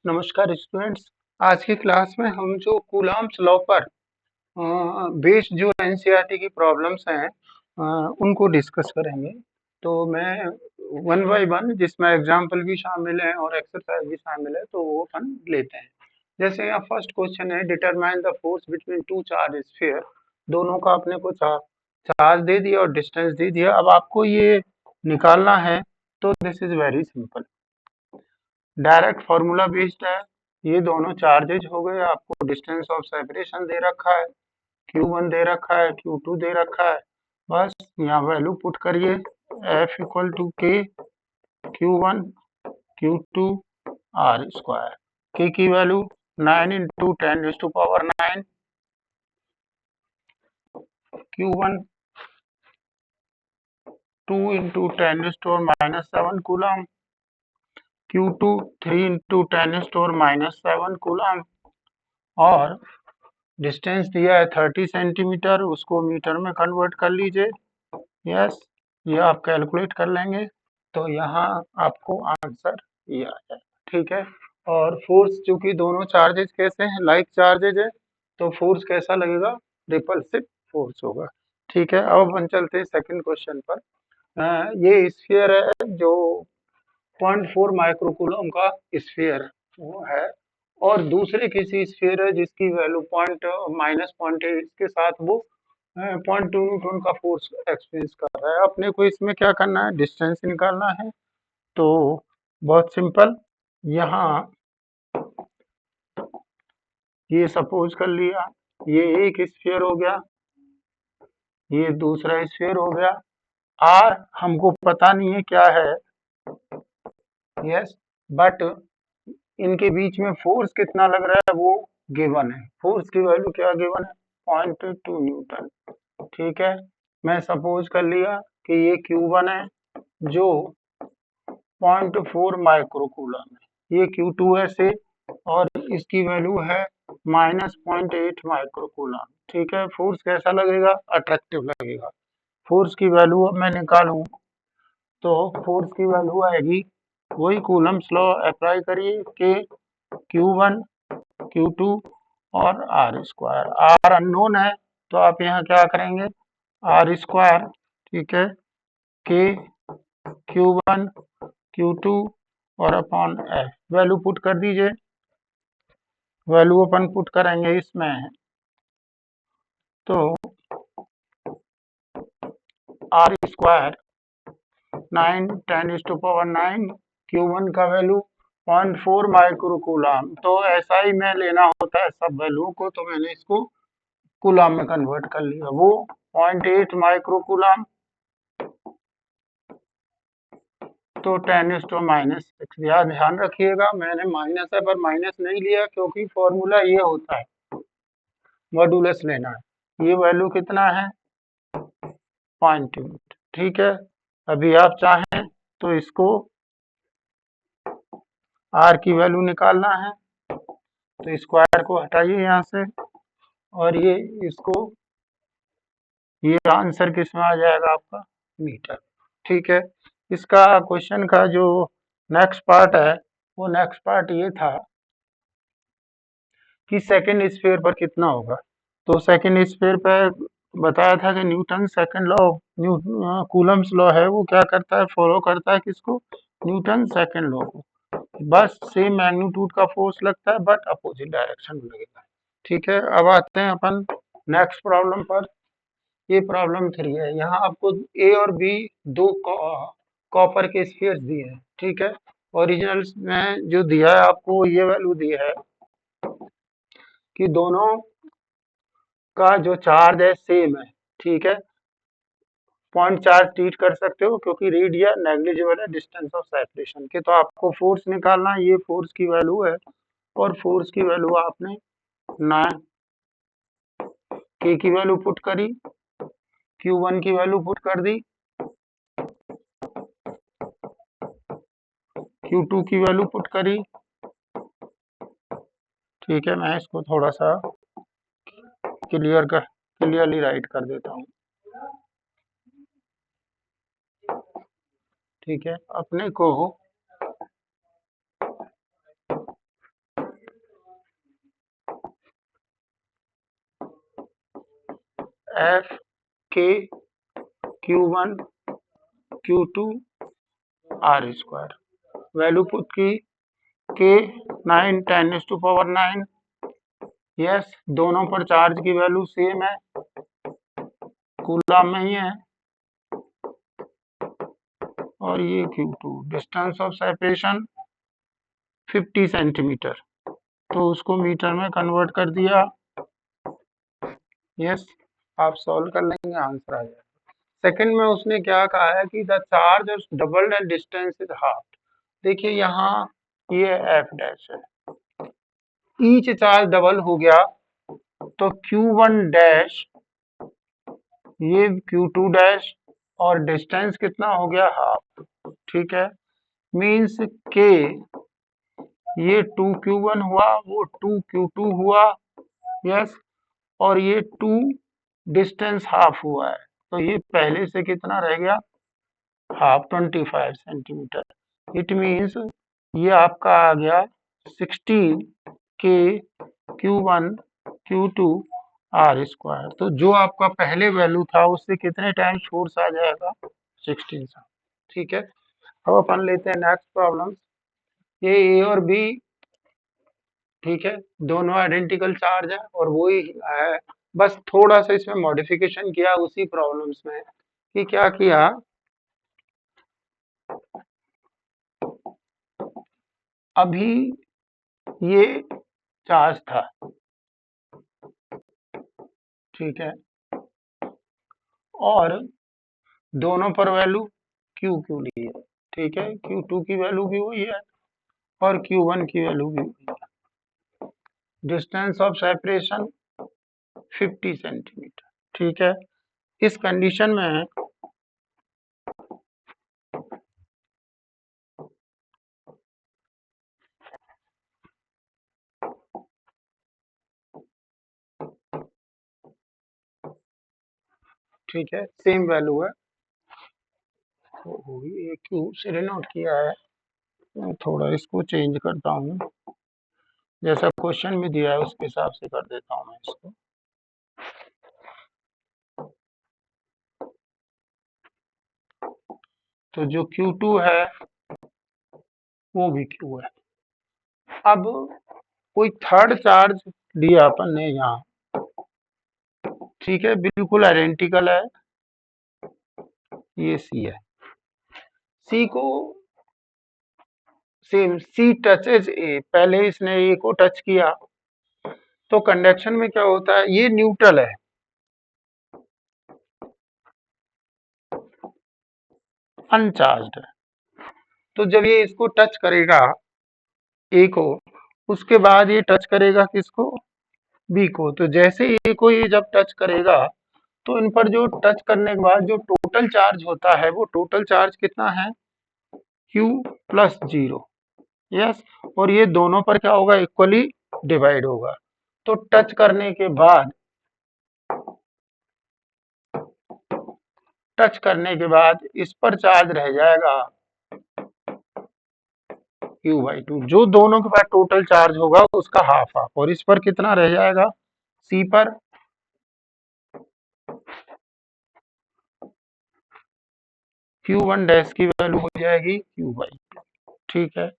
नमस्कार स्टूडेंट्स। आज की क्लास में हम जो कूलॉम्स लॉ पर बेस्ड जो एनसीईआरटी की प्रॉब्लम्स हैं उनको डिस्कस करेंगे। तो मैं वन बाय वन, जिसमें एग्जाम्पल भी शामिल है और एक्सरसाइज भी शामिल है, तो वो अपन लेते हैं। जैसे यहाँ फर्स्ट क्वेश्चन है, determine the force between two charge sphere. दोनों का अपने को चार्ज दे दिया और डिस्टेंस दे दिया। अब आपको ये निकालना है, तो this is very simple, direct formula based है। ये दोनों चार्जेज हो गए, आपको डिस्टेंस ऑफ सेपरेशन दे रखा है, Q1 दे रखा है, Q2 दे रखा है। बस यहाँ वैल्यू पुट करिए, F equal to K Q1 Q2 R square. K की value 9 into 10⁻⁹, Q1 2 into 10⁻⁷ coulomb, Q2 3 into 10⁻⁷ coulomb, और डिस्टेंस दिया है 30 सेंटीमीटर, उसको मीटर में कन्वर्ट कर लीजिए। यस, ये आप कैलकुलेट कर लेंगे तो यहाँ आपको आंसर ये आ जाएगा। ठीक है। और फोर्स, चूंकि दोनों चार्जेज कैसे हैं, लाइक चार्जेज है, तो फोर्स कैसा लगेगा, रिपल्सिव फोर्स होगा। ठीक है। अब अपन चलते हैं सेकंड क्वेश्चन पर। ये स्फीयर है जो 0.4 माइक्रोकूलम का स्फीयर वो है, और दूसरे किसी स्फीयर है जिसकी वैल्यू -0.8 के साथ वो 0.2 न्यूटन का फोर्स एक्सपीरियंस कर रहा है। अपने को इसमें क्या करना है, डिस्टेंस निकालना है। तो बहुत सिंपल, यहाँ ये सपोज कर लिया, ये एक स्फीयर हो गया, ये दूसरा स्फीयर हो गया। आर हमको पता नहीं है क्या है, यस, बट इनके बीच में फोर्स कितना लग रहा है वो गिवन है। फोर्स की वैल्यू क्या गिवन है, 0.2 न्यूटन। ठीक है। मैं सपोज कर लिया कि ये Q1 है जो 0.4 माइक्रोकूलम है, ये Q2 है से, और इसकी वैल्यू है -0.8 माइक्रोकूलम। ठीक है। फोर्स कैसा लगेगा, अट्रैक्टिव लगेगा। फोर्स की वैल्यू अब मैं निकालूं तो फोर्स की वैल्यू आएगी, वही कूलम्स लॉ अप्लाई करिए कि Q1 Q2 और R स्क्वायर। R अननोन है तो आप यहाँ क्या करेंगे, R स्क्वायर, ठीक है, K Q1 Q2 और अपॉन F, वैल्यू पुट कर दीजिए। वैल्यू अपन पुट करेंगे इसमें, तो R स्क्वायर 9 10⁻⁹, Q1 का वैल्यू 0.4 माइक्रोकूलम। तो ऐसा ही मैं लेना होता है सब वैल्यू को, तो मैंने इसको कूलम में कन्वर्ट कर लिया। वो 0.8 माइक्रोकूलम, तो 10⁻⁻⁶। यार ध्यान रखिएगा, मैंने माइनस है पर माइनस नहीं लिया, क्योंकि फॉर्मूला ये होता है, मॉडुलस लेना है। ये वैल्यू कितना है, 0.2। ठीक है। अभी आप चाहें तो इसको R की वैल्यू निकालना है, तो स्क्वायर को हटाइए यहाँ से, और ये इसको, ये आंसर किस में आ जाएगा आपका, मीटर। ठीक है। इसका क्वेश्चन का जो नेक्स्ट पार्ट है, वो नेक्स्ट पार्ट ये था कि सेकंड स्फीयर पर कितना होगा। तो सेकंड स्फीयर पर बताया था कि Newton second law, Coulomb's law है, वो क्या करता है, फॉलो करता है किसको, न्यूटन सेकंड लॉ को। बस सेम मैग्नीट्यूड का फोर्स लगता है, बट अपोजिट डायरेक्शन में लगेगा। ठीक है। अब आते हैं अपन नेक्स्ट प्रॉब्लम पर। ये प्रॉब्लम 3 है। यहाँ आपको ए और बी दो कॉपर के स्फीयर्स दिए हैं। ठीक है। ओरिजिनल में जो दिया है आपको, ये वैल्यू दी है कि दोनों का जो चार्ज है सेम है। ठीक है। पॉइंट चार्ज ट्रीट कर सकते हो, क्योंकि रेडिया नेग्लिजिबल है डिस्टेंस ऑफ सेपरेशन के। तो आपको फोर्स निकालना है, ये फोर्स की वैल्यू है, और फोर्स की वैल्यू आपने 9 के की वैल्यू पुट करी, Q1 की वैल्यू पुट कर दी, Q2 की वैल्यू पुट करी। ठीक है। मैं इसको थोड़ा सा क्लियरली राइट कर देता हूँ। ठीक है। अपने को एफ के Q1 Q2 are square, value put की के 9 10⁹ यस, दोनों पर चार्ज की वैल्यू सेम है, कूलम में ही है, और ये Q2, distance of separation 50 centimetre, तो उसको मीटर में कन्वर्ट कर दिया। यस, आप सॉल्व कर लेंगे, आंसर आ जाएगा। सेकंड में उसने क्या कहा है कि the charge is doubled and distance is half. देखिए यहाँ ये एफ डैश है, ईच चार्ज डबल हो गया तो Q1 डैश ये Q2 डैश और डिस्टेंस कितना हो गया हाफ, ठीक है, मीन्स के ये 2Q1 हुआ, वो 2Q2 हुआ, यस, और ये 2 डिस्टेंस हाफ हुआ है, तो ये पहले से कितना रह गया हाफ, 25 सेंटीमीटर। इट मीन्स ये आपका आ गया 16 के Q1 Q2 आर स्क्वायर। तो जो आपका पहले वैल्यू था उससे कितने टाइम फोर्स आ जाएगा, 16 सा, ठीक है। अब अपन लेते हैं नेक्स्ट प्रॉब्लम। ये ए और बी, ठीक है, दोनों आइडेंटिकल चार्ज है और वही है, बस थोड़ा सा इसमें मॉडिफिकेशन किया उसी प्रॉब्लम्स में, कि क्या किया, अभी ये चार्ज था, ठीक है, और दोनों पर वैल्यू क्यू क्यू ली है, ठीक है, Q2 की वैल्यू भी वही है और Q1 की वैल्यू भी वही है, डिस्टेंस ऑफ सेपरेशन 50 सेंटीमीटर, ठीक है। इस कंडीशन में ठीक है, सेम वैल्यू है, ये क्यू से डिनोट किया है, मैं थोड़ा इसको चेंज करता हूँ, जैसा क्वेश्चन में दिया है उसके हिसाब से कर देता हूँ मैं इसको। तो जो Q2 है वो भी Q है। अब कोई थर्ड चार्ज दिया अपन ने यहाँ, ठीक है, बिल्कुल आइडेंटिकल है, ये C है, C को सेम C टचेज A, पहले इसने A को टच किया, तो कंडक्शन में क्या होता है, ये न्यूट्रल है, अनचार्ज्ड है, तो जब ये इसको टच करेगा A को, उसके बाद ये टच करेगा किसको, B को, तो जैसे A को ये जब टच करेगा तो इन पर जो टच करने के बाद जो टोटल चार्ज होता है वो टोटल चार्ज कितना है, Q प्लस 0, यस, और ये दोनों पर क्या होगा, इक्वली डिवाइड होगा, तो टच करने के बाद इस पर चार्ज रह जाएगा Q/2, जो दोनों के पास टोटल चार्ज होगा उसका हाफ हाफ, और इस पर कितना रह जाएगा, C पर Q1 डैश की वैल्यू हो जाएगी Q/2, ठीक है।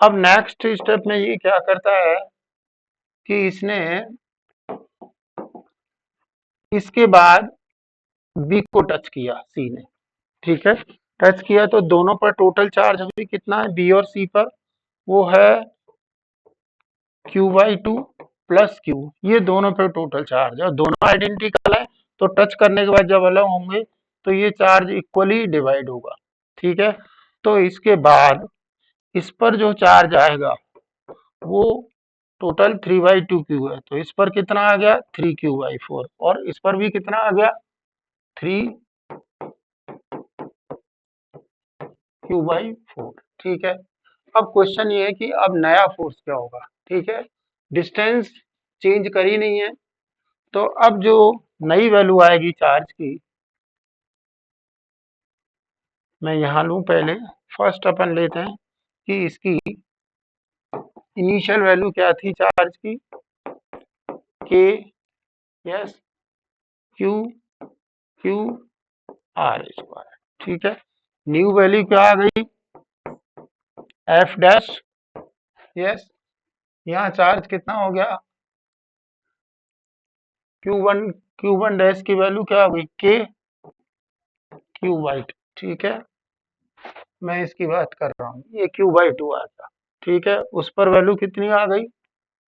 अब नेक्स्ट स्टेप में ये क्या करता है कि इसने इसके बाद B को टच किया C ने, ठीक है, टच किया तो दोनों पर टोटल चार्ज अभी कितना है B और C पर, वो है Q/2 प्लस Q, ये दोनों पे टोटल चार्ज है और दोनों आइडेंटिकल है, तो टच करने के बाद जब अलग होंगे तो ये चार्ज इक्वली डिवाइड होगा, ठीक है। तो इसके बाद इस पर जो चार्ज आएगा वो टोटल 3/2Q है, तो इस पर कितना आ गया 3Q/4, और इस पर भी कितना आ गया 3Q/4, ठीक है। अब क्वेश्चन ये है कि अब नया फोर्स क्या होगा, ठीक है, डिस्टेंस चेंज करी नहीं है, तो अब जो नई वैल्यू आएगी चार्ज की, मैं यहाँ लूँ पहले, फर्स्ट अपन लेते हैं कि इसकी इनिशियल वैल्यू क्या थी चार्ज की, के, yes, Q Q R square. ठीक है, न्यू वैल्यू क्या आ गई, एफ डैश। यस, यहाँ चार्ज कितना हो गया, क्यू वन डैश की वैल्यू क्या होगी, के क्यू बाई टू। ठीक है, मैं इसकी बात कर रहा हूँ, ये क्यू बाई टू आता। ठीक है, उस पर वैल्यू कितनी आ गई,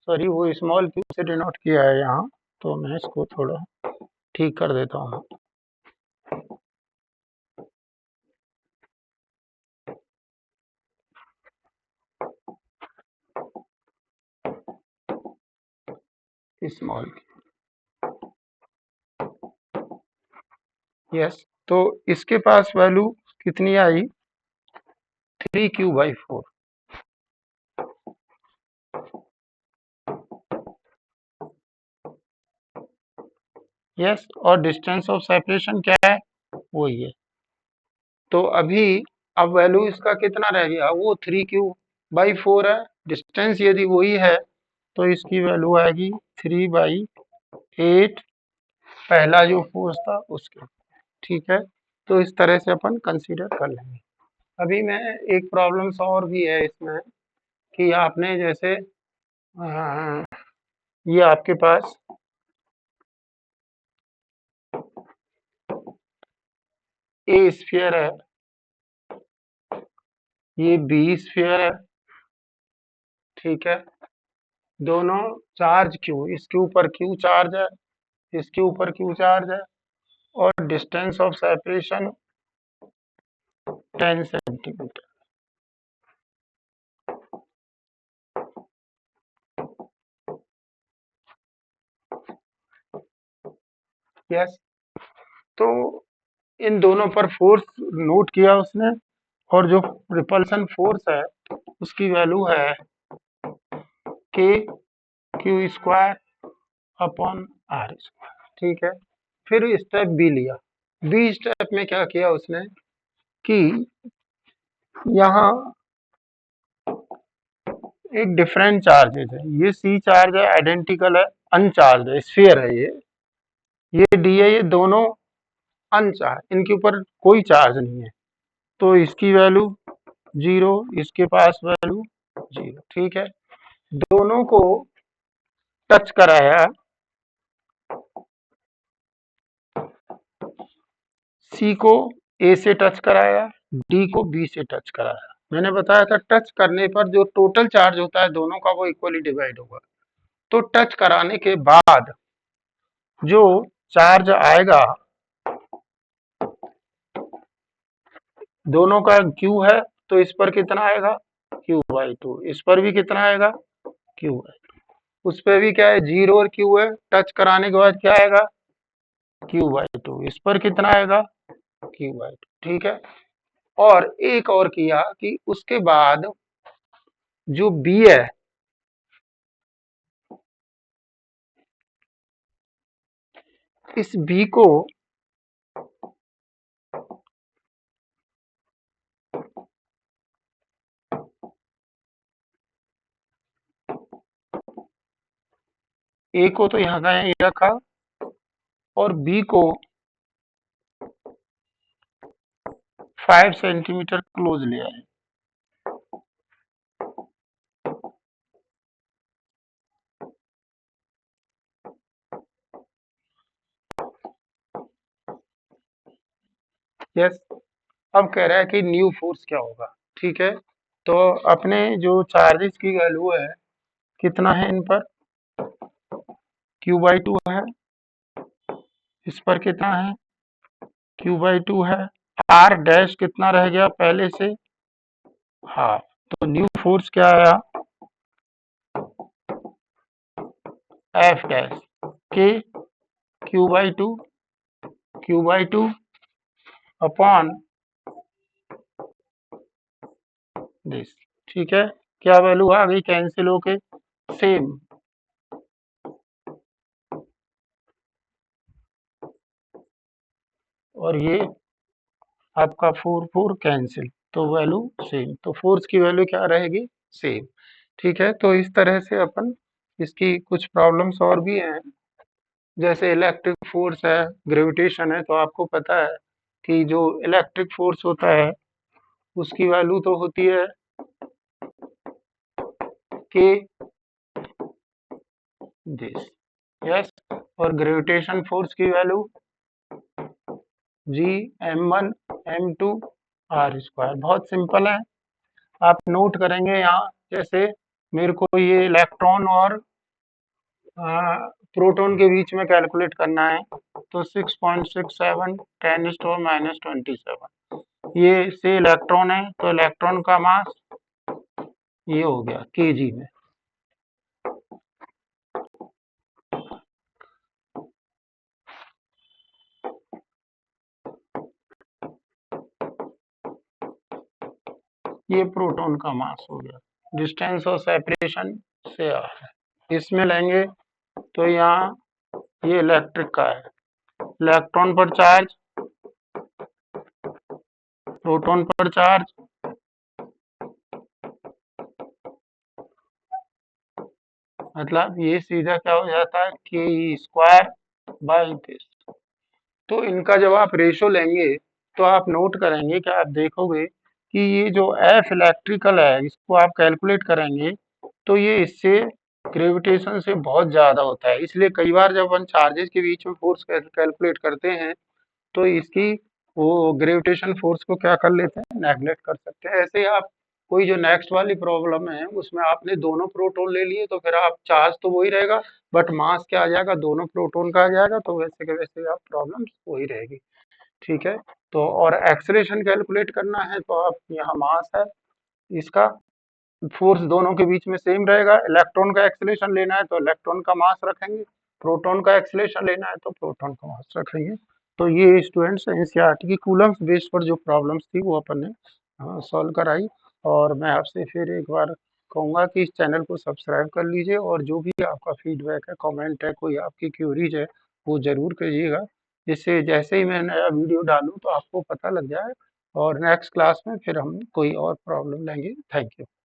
सॉरी वो स्मॉल क्यू से डिनोट किया है यहाँ, तो मैं इसको थोड़ा ठीक कर देता हूँ। स्मॉल, यस, तो इसके पास वैल्यू कितनी आई, 3 क्यू बाई 4। यस, और डिस्टेंस ऑफ सेपरेशन क्या है, वही है। तो अभी अब वैल्यू इसका कितना रह गया, वो 3 क्यू बाई 4 है। डिस्टेंस यदि वही है तो इसकी वैल्यू आएगी 3/8, पहला जो फोर्स था उसके। ठीक है, तो इस तरह से अपन कंसीडर कर लेंगे। अभी मैं एक प्रॉब्लम्स और भी है इसमें, कि आपने जैसे ये आपके पास ए स्फीयर है, ये बी स्फीयर है। ठीक है, दोनों चार्ज क्यू, इसके ऊपर क्यू चार्ज है, इसके ऊपर क्यू चार्ज है, और distance of separation 10 centimetre. Yes, तो इन दोनों पर फोर्स नोट किया उसने, और जो रिपल्सन फोर्स है उसकी वैल्यू है K Q square upon R square. ठीक है, फिर स्टेप बी लिया। बी स्टेप में क्या किया उसने, कि यहाँ एक डिफरेंट चार्जेस है, ये सी चार्ज है, आइडेंटिकल है, अनचार्ज है, स्फीयर है ये डी है, ये दोनों अनचार्ज, इनके ऊपर कोई चार्ज नहीं है, तो इसकी वैल्यू 0, इसके पास वैल्यू 0। ठीक है, दोनों को टच कराया, सी को ए से टच कराया, डी को बी से टच कराया। मैंने बताया था टच करने पर जो टोटल चार्ज होता है दोनों का वो इक्वली डिवाइड होगा। तो टच कराने के बाद जो चार्ज आएगा, दोनों का क्यू है, तो इस पर कितना आएगा, क्यू/2, इस पर भी कितना आएगा, क्यू/2, उस पर भी क्या है, 0 और क्यू है, टच कराने के बाद क्या आएगा, क्यू/2, इस पर कितना आएगा, क्यू/2। ठीक है, और एक और किया कि उसके बाद जो बी है, इस बी को ए को तो यहाँ का यहीं रखा, और बी को 5 सेंटीमीटर क्लोज ले आए। यस, अब कह रहा है कि न्यू फोर्स क्या होगा। ठीक है, तो अपने जो चार्जेस की वैल्यू है कितना है, इन पर क्यू/2 है, इस पर कितना है, क्यू/2 है, आर डैश कितना रह गया पहले से, हाँ, तो न्यू फोर्स क्या आया, एफ डैश के क्यू/2 अपॉन दिस। ठीक है, क्या वैल्यू आ गई कैंसिल होके, सेम, और ये आपका 4 कैंसिल, तो वैल्यू सेम, तो फोर्स की वैल्यू क्या रहेगी, सेम। ठीक है, तो इस तरह से अपन इसकी कुछ प्रॉब्लम्स और भी हैं, जैसे इलेक्ट्रिक फोर्स है, ग्रेविटेशन है, तो आपको पता है कि जो इलेक्ट्रिक फोर्स होता है उसकी वैल्यू तो होती है के दिस, यस, और ग्रेविटेशन फोर्स की वैल्यू जी m1 m2 r स्क्वायर। बहुत सिंपल है, आप नोट करेंगे यहाँ। जैसे मेरे को ये इलेक्ट्रॉन और प्रोटॉन के बीच में कैलकुलेट करना है, तो 6.67 10⁻⁻27, ये से इलेक्ट्रॉन है, तो इलेक्ट्रॉन का मास ये हो गया केजी में। ये प्रोटॉन का मास हो गया, डिस्टेंस ऑफ सेपरेशन से आ है। इसमें लेंगे तो यहाँ ये इलेक्ट्रिक का है, इलेक्ट्रॉन पर चार्ज, प्रोटॉन पर चार्ज, मतलब ये सीधा क्या हो जाता है के स्क्वायर बाई दिस। तो इनका जब आप रेशो लेंगे तो आप नोट करेंगे कि आप देखोगे कि ये जो एफ इलेक्ट्रिकल है इसको आप कैलकुलेट करेंगे तो ये इससे ग्रेविटेशन से बहुत ज़्यादा होता है। इसलिए कई बार जब हम चार्जेस के बीच में फोर्स कैलकुलेट करते हैं तो इसकी वो ग्रेविटेशन फोर्स को क्या कर लेते हैं, नेगलेक्ट कर सकते हैं। ऐसे ही आप कोई जो नेक्स्ट वाली प्रॉब्लम है उसमें आपने दोनों प्रोटॉन ले लिए तो फिर आप चार्ज तो वही रहेगा बट मास क्या आ जाएगा, दोनों प्रोटॉन का आ जाएगा, तो वैसे के वैसे आप प्रॉब्लम वही रहेगी। ठीक है, तो और एक्सलेशन कैलकुलेट करना है तो आप यहाँ मास है इसका, फोर्स दोनों के बीच में सेम रहेगा। इलेक्ट्रॉन का एक्सलेशन लेना है तो इलेक्ट्रॉन का मास रखेंगे, प्रोटॉन का एक्सलेशन लेना है तो प्रोटॉन का मास रखेंगे। तो ये स्टूडेंट्स एनसीईआरटी की कूलम्स बेस पर जो प्रॉब्लम्स थी वो अपन ने सॉल्व कराई। और मैं आपसे फिर एक बार कहूँगा कि इस चैनल को सब्सक्राइब कर लीजिए और जो भी आपका फीडबैक है, कमेंट है, कोई आपकी क्यूरीज है वो ज़रूर करिएगा, जिससे जैसे ही मैं नया वीडियो डालूँ तो आपको पता लग जाए। और नेक्स्ट क्लास में फिर हम कोई और प्रॉब्लम लेंगे। Thank you.